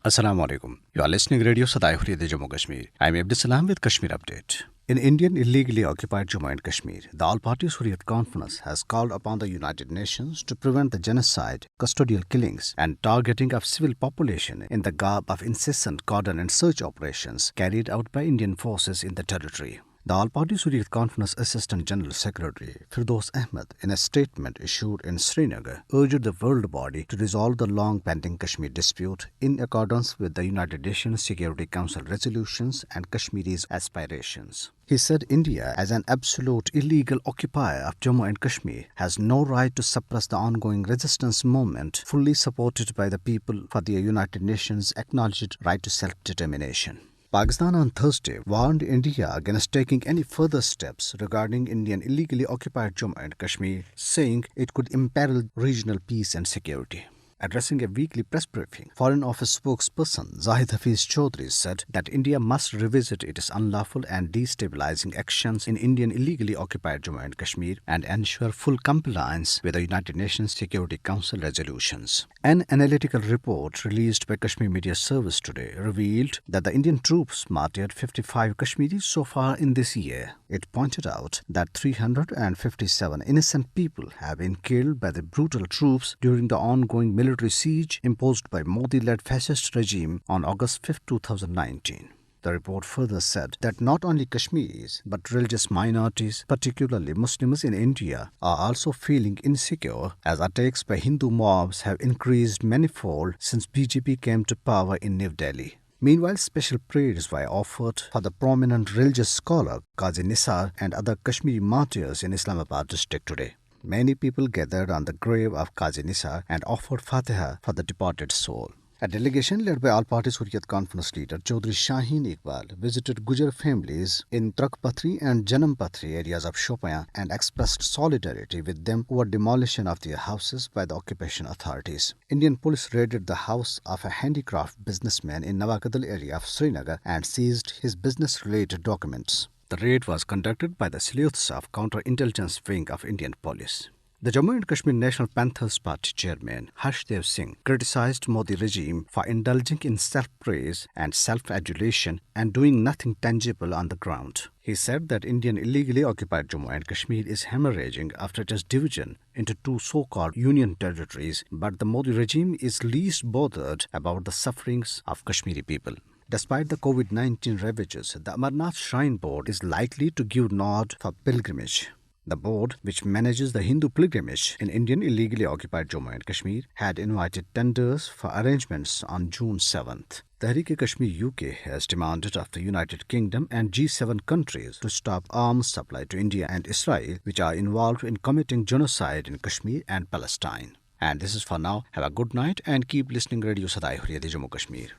Assalamu alaikum. You are listening Radio Sadai Hurriyat Jammu Kashmir. I am Abdul Salam with Kashmir Update. In Indian illegally occupied Jammu and Kashmir, the All Parties Hurriyat Conference has called upon the United Nations to prevent the genocide, custodial killings and targeting of civil population in the garb of incessant cordon and search operations carried out by Indian forces in the territory. The All Parties Hurriyat Conference Assistant General Secretary Firdaus Ahmed, in a statement issued in Srinagar, urged the world body to resolve the long-pending Kashmir dispute in accordance with the United Nations Security Council resolutions and Kashmiri's aspirations. He said India, as an absolute illegal occupier of Jammu and Kashmir, has no right to suppress the ongoing resistance movement fully supported by the people for the United Nations acknowledged right to self-determination. Pakistan on Thursday warned India against taking any further steps regarding Indian illegally occupied Jammu and Kashmir, saying it could imperil regional peace and security. Addressing a weekly press briefing, Foreign Office spokesperson Zahid Hafiz Chaudhry said that India must revisit its unlawful and destabilizing actions in Indian illegally occupied Jammu and Kashmir and ensure full compliance with the United Nations Security Council resolutions. An analytical report released by Kashmir Media Service today revealed that the Indian troops martyred 55 Kashmiris so far in this year. It pointed out that 357 innocent people have been killed by the brutal troops during the ongoing military siege imposed by Modi-led fascist regime on August 5, 2019. The report further said that not only Kashmiris but religious minorities, particularly Muslims in India, are also feeling insecure as attacks by Hindu mobs have increased manifold since BJP came to power in New Delhi. Meanwhile, special prayers were offered for the prominent religious scholar Qazi Nisar and other Kashmiri martyrs in Islamabad district today. Many people gathered on the grave of Qazi Nisar and offered Fatiha for the departed soul. A delegation led by All Parties Hurriyat Conference leader Chaudhry Shaheen Iqbal visited Gujar families in Trakpathri and Janampathri areas of Shopian and expressed solidarity with them over demolition of their houses by the occupation authorities. Indian police raided the house of a handicraft businessman in Nawakadal area of Srinagar and seized his business-related documents. The raid was conducted by the sleuths of Counter-Intelligence Wing of Indian Police. The Jammu and Kashmir National Panthers Party chairman Harshdev Singh criticized Modi regime for indulging in self-praise and self-adulation and doing nothing tangible on the ground. He said that Indian illegally occupied Jammu and Kashmir is hemorrhaging after its division into two so-called union territories, but the Modi regime is least bothered about the sufferings of Kashmiri people. Despite the COVID-19 ravages, the Amarnath Shrine Board is likely to give nod for pilgrimage. The board, which manages the Hindu pilgrimage in Indian illegally occupied Jammu and Kashmir, had invited tenders for arrangements on June 7th. Tehreek-e-Kashmir UK has demanded of the United Kingdom and G7 countries to stop arms supply to India and Israel, which are involved in committing genocide in Kashmir and Palestine. And this is for now. Have a good night and keep listening Radio Sadai Hurriyat Jammu Kashmir.